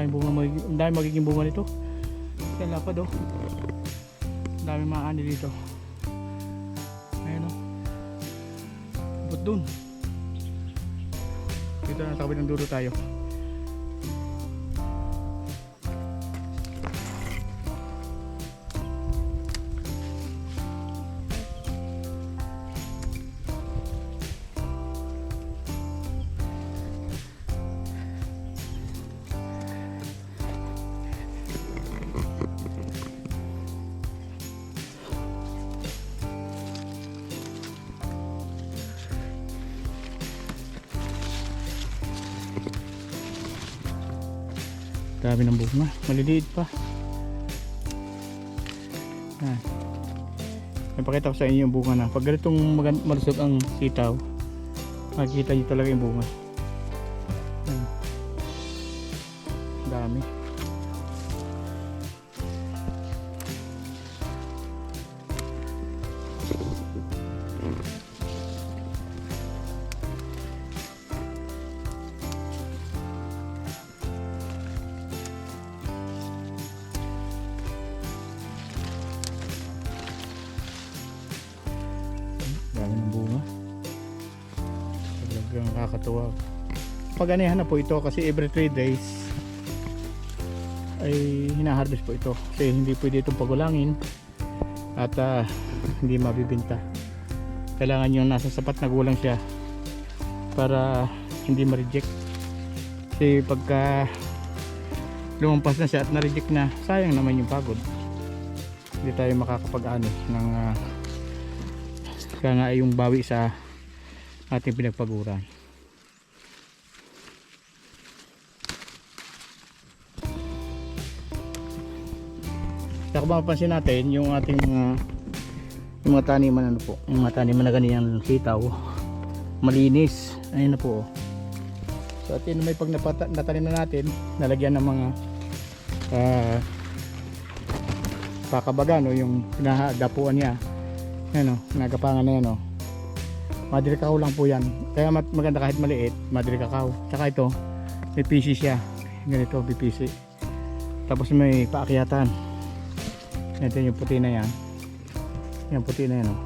Ang dami magiging bunga nito. Kaya lapad oh. Ang dami mga ani dito. Ayan oh. Abot dun. Dito na sa kabilang dulo tayo. Dami ng bunga, maliliit pa. Ipakita ko sa inyo yung bunga na. Pag ganitong malusog ang sitaw, makikita nyo talaga yung bunga. Dami. Dami ng bunga. Talagang nakakatuwa. Paganihan na po ito kasi every 3 days ay hinaharvest po ito kasi hindi pwede itong pagulangin at hindi mabibinta. Kailangan yung nasa sapat na gulang siya para hindi ma-reject, kasi pagka lumampas na siya at na-reject na, sayang naman yung pagod. Hindi tayo makakapag-ani ng kaya nga yung bawi sa ating pinagpaguran. Saka kung mapansin natin yung ating yung mga taniman, ano po, yung mga taniman na ganyan sitaw, malinis. Ayun na po oh. So at yun, may pag natanim na natin, nalagyan ng mga pakabagan o yung pinadapuan niya. Ayan o, nagapangan na yan o. Madre cacao lang po yan. Kaya maganda kahit maliit, madre cacao. Tsaka ito, may PC siya. Ganito, BPC. Tapos may paakyatan. Ito yung puti na yan. Yan, puti na yan o.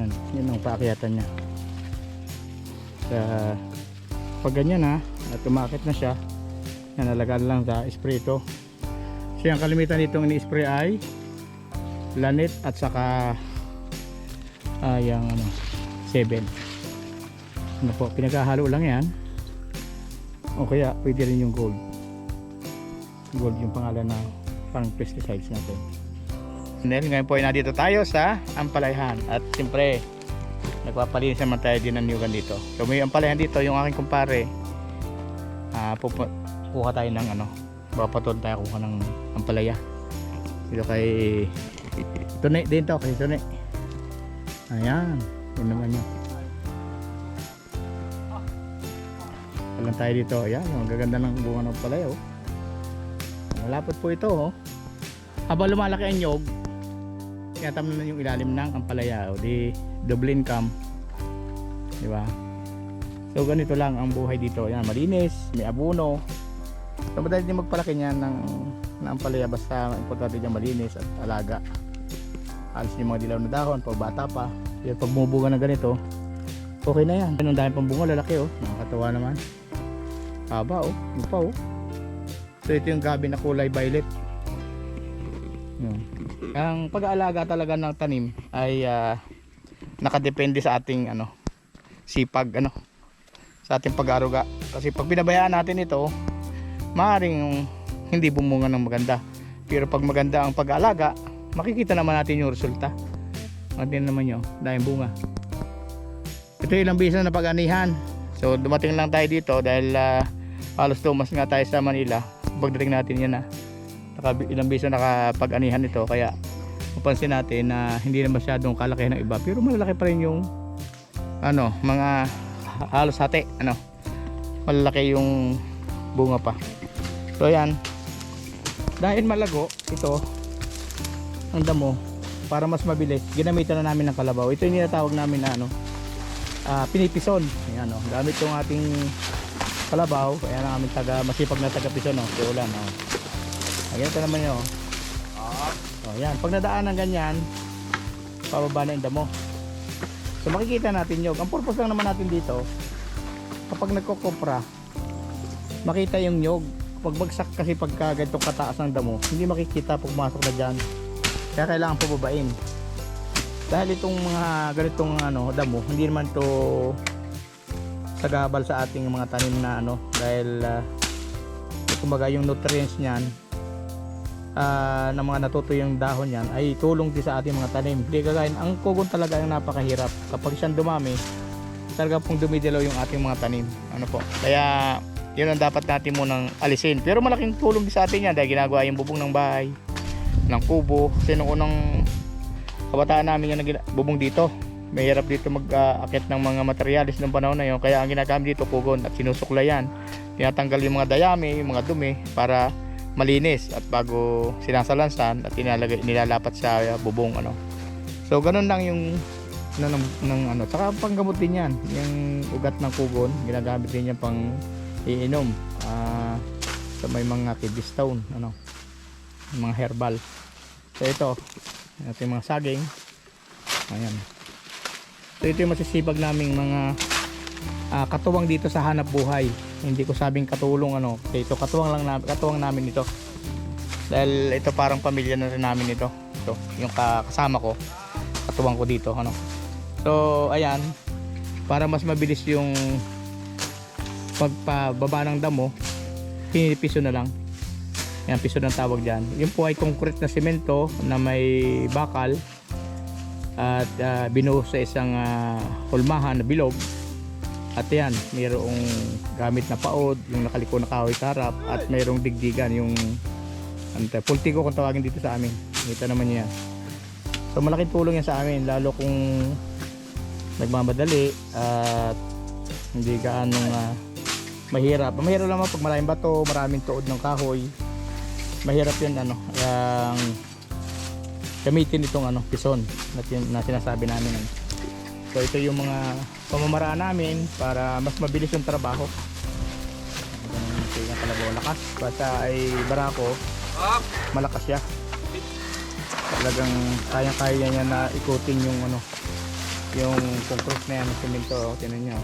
Yan, yun ang paakyatan niya. Pag ganyan ha, at umakit na siya, yan, nalagaan lang sa spray ito. So yung kalimitan nitong ini-spray ay Lanet at saka yung 7. Ano po, pinagkahalo lang yan. O kaya pwede rin yung gold. Gold yung pangalan na pang pesticides natin. And then ngayon po ay nandito tayo sa ampalayahan. At siyempre nagpapalinis naman tayo din ng niyugan dito. So may ampalayahan dito, yung aking kumpare. Kuha tayo ng papatod tayo kuha ng ampalaya. Dito kay Tunay din to, kay Tunay. Ayan, yun naman yun. Palang tayo dito. Ayan, ang gaganda ng bunga ng palaya oh. Malapot po ito oh. Habang lumalaki ang nyog, tinatam na yung ilalim ng ampalaya oh. Di double income, di ba? So ganito lang ang buhay dito. Ayan, malinis, may abono. So madali din magpalaki niyan ng ampalaya, basta importante dyan malinis at alaga. Alis yung mga dilaw na dahon pag bata pa. Yan, pag bumubunga na ganito, okay na yan. Ang dami pang bunga, lalaki oh. Nakakatawa naman. Haba oh, yung pa oh. So ito yung gabi na kulay violet. Ang pag-aalaga talaga ng tanim ay nakadepende sa ating sipag sa ating pag-aaruga. Kasi pag pinabayaan natin ito, maaaring hindi bumunga ng maganda. Pero pag maganda ang pag-aalaga, makikita naman natin yung resulta. Natin naman yun, dahil bunga. Ito yung ilang beses na pag-anihan. So dumating lang tayo dito dahil halos tumas nga tayo sa Manila. Pagdating natin yan ilang beses na nakapag-anihan ito. Kaya mapansin natin na hindi na masyadong kalakihan ng iba, pero malalaki pa rin yung mga halos hati. Malalaki yung bunga pa. So yan, dahil malago ito ang damo, para mas mabilis ginamitan na namin ng kalabaw. Ito yung tinatawag namin na pinipison. Ayan, gamit yung ating kalabaw. Ayan ang aming masipag na taga Pison, no? Si Ulan, no? Ayan, ito naman yun. Oh, yan. Pag nadaan ng ganyan, pababa na yung damo. So makikita natin yun. Ang purpose lang naman natin dito, kapag nagkukupra, makita yung nyog. Pagbagsak kasi pagka ganitong kataas ng damo, hindi makikita pag pumasok na dyan. Kaya kailangan pababain. Dahil itong mga ganitong damo, hindi naman to sagabal sa ating mga tanim na dahil kumbaga yung nutrients niyan na mga natutuyong dahon niyan ay tulong din sa ating mga tanim. Hindi kagaya ang kugon talaga ang napakahirap. Kapag siyang dumami, talaga pong dumidilaw yung ating mga tanim. Kaya yun ang dapat natin munang alisin. Pero malaking tulong din sa atin yan dahil ginagawa yung bubong ng bahay, ng kubo. Kasi nung unang kabataan namin yung bubong dito, mahirap dito mag-akit ng mga materialis ng panahon na yun. Kaya ang ginagamit dito kugon at sinusuklayan. Tinatanggal yung mga dayami, yung mga dumi para malinis at bago sinasalansan at nilalapat sa bubong. So ganun lang yung saka panggamot din yan. Yung ugat ng kugon, ginagamit din yan pang iinom sa may mga kidney stone, mga herbal. So ito ating mga saging. Ayan. So ito yung masisipag naming mga katuwang dito sa hanap buhay. Hindi ko sabing katulong ito katuwang namin ito. Dahil ito parang pamilya na rin namin ito. Ito yung kasama ko, katuwang ko dito, So ayan, para mas mabilis yung pagpababa ng damo, pinipiso na lang. Yan, piso ng tawag dyan. Yun po ay concrete na semento na may bakal at binuhos sa isang hulmahan na bilog. At yan, mayroong gamit na paod, yung nakaliko na kahoy sa harap, at mayroong digdigan, yung pultiko kung tawagin dito sa amin. Kita naman yan. So malaking tulong yan sa amin, lalo kung nagmamadali at hindi gaanong mahirap. Mahirap naman pag maraming bato, maraming tuod ng kahoy. Mahirap yun yung gamitin itong pison na sinasabi namin. So ito yung mga pamamaraan namin para mas mabilis yung trabaho. Ito yung kalabaw lakas. Basta ay barako, malakas siya. Talagang kayang-kaya niya na ikutin yung yung concrete na yan ng semento. Tingnan niyo.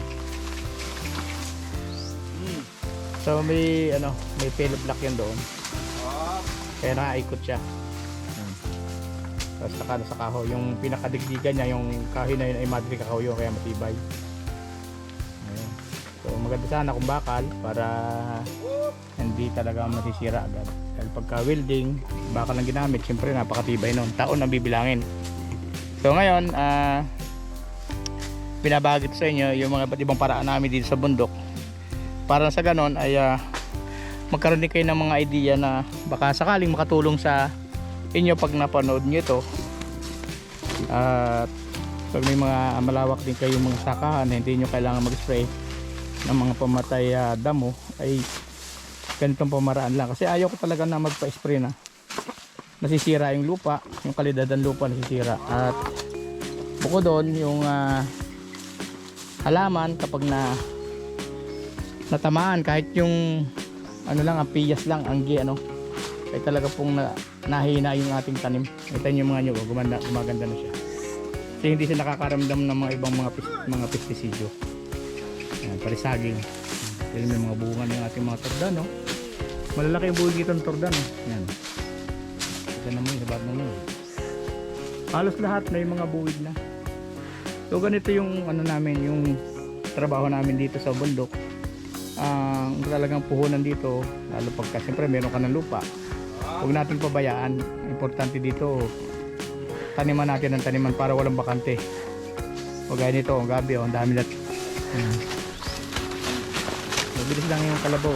So may pellet block yan doon. Kaya nakaikot siya. Tapos nakano sa kahoy, yung pinakadigdigan niya, yung kahoy na yun ay madre kakahoy, kaya matibay. Ayun. So maganda sana kung bakal para hindi talaga masisira agad. Dahil pagka welding, bakal lang ginamit, siyempre napakatibay nun. Taon ang bibilangin. So ngayon, pinabahagi ko sa inyo yung mga iba't ibang paraan namin dito sa bundok. Para sa ganon ay magkaroon din kayo ng mga idea na baka sakaling makatulong sa inyo pag napanood nyo ito. At pag may mga malawak din kayo mga sakahan na hindi nyo kailangan mag-spray ng mga pamatay damo, ay ganitong pamaraan lang. Kasi ayaw ko talaga na magpa-spray na nasisira yung lupa, yung kalidad ng lupa nasisira. At bukod doon, yung halaman kapag natamaan, kahit yung lang, ang piyas lang, anggi ay talaga pong nahina yung ating tanim. Ito yung mga nyug, gumaganda na siya. Kasi hindi siya nakakaramdam ng mga ibang mga pestisidyo. Ayan, parisaging. Dahil may mga bunga ng ating mga tordan, malalaki yung buhay dito ng tordan. Ayan. Ito naman yung sabat mo. Halos lahat may mga buwid na. So ganito yung namin, yung trabaho namin dito sa bundok. Talagang puhunan dito, lalo pagka siyempre meron ka ng lupa, huwag natin pabayaan. Importante dito taniman natin ng taniman para walang bakante. Huwag gaya nito, ang gabi, ang dami lahat. Mabilis lang yung kalabaw.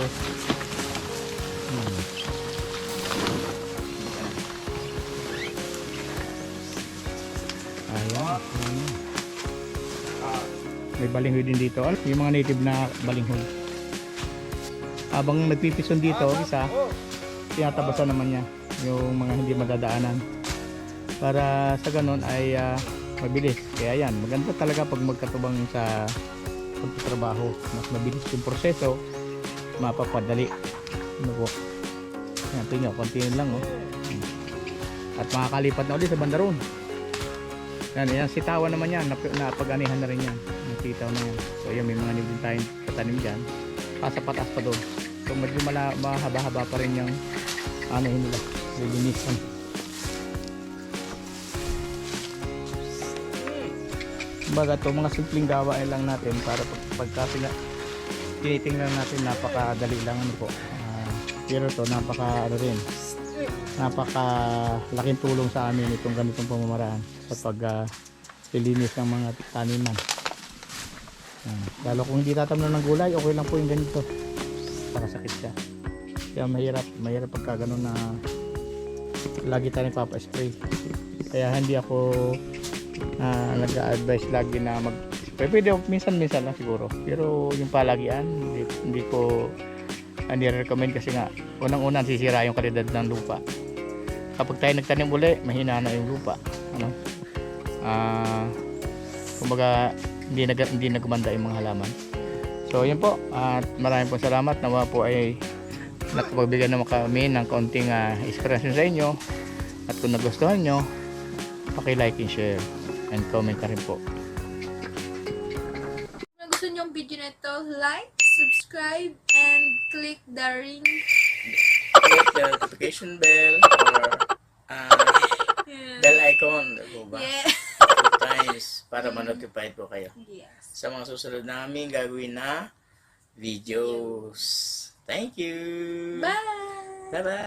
Ayan. May balinghoy din dito, yung mga native na balinghoy. Habang nagpipison dito, isa tinatabasan naman niya yung mga hindi madadaanan para sa ganun ay mabilis. Kaya yan, maganda talaga pag magkatubang sa pagtatrabaho, mas mabilis yung proseso mapapadali. Ano po? Yan, tingnan, konti lang oh. At makakalipat na ulit sa banda roon. Yan, sitawan naman yan, napag-anihan na rin yan. Yung sitaw na yan. So yan, may mga nibin tayong patanim dyan. Patas pa doon. So medyo mahaba-haba pa rin yung anahin nila. Lilinisan. Baga to, mga simpleng gawain lang natin para pagka tinitingnan natin, napakadali lang ano po. Pero to, napakalaking tulong sa amin itong ganitong pamamaraan sa paglilinis ng mga taniman. Lalo kung hindi tatamnan ng gulay, okay lang po yung ganito. Pakasakit siya. Kaya mahirap pagka gano'n na lagi tayo nagpapa-spray. Kaya hindi ako nag-advise lagi na mag-spray. Pwede minsan lang siguro. Pero yung palagian, hindi ko recommend kasi nga unang-unang sisira yung kalidad ng lupa. Kapag tayo nagtanim uli, mahina na yung lupa. Kumbaga hindi nagumanda yung mga halaman. So yun po, at maraming po salamat. Nawa po ay nakapagbigay naman kami ng kaunting inspiration sa inyo. At kung nagustuhan nyo, paki-like and share and comment ka rin po. Kung gusto nyo yung video na ito, like, subscribe, and click the ring. Click the notification bell or bell icon. Diba? Yeah. Times para ma-notify po kayo Yes. sa mga susunod namin gagawin na videos. Thank you. Bye! Bye-bye.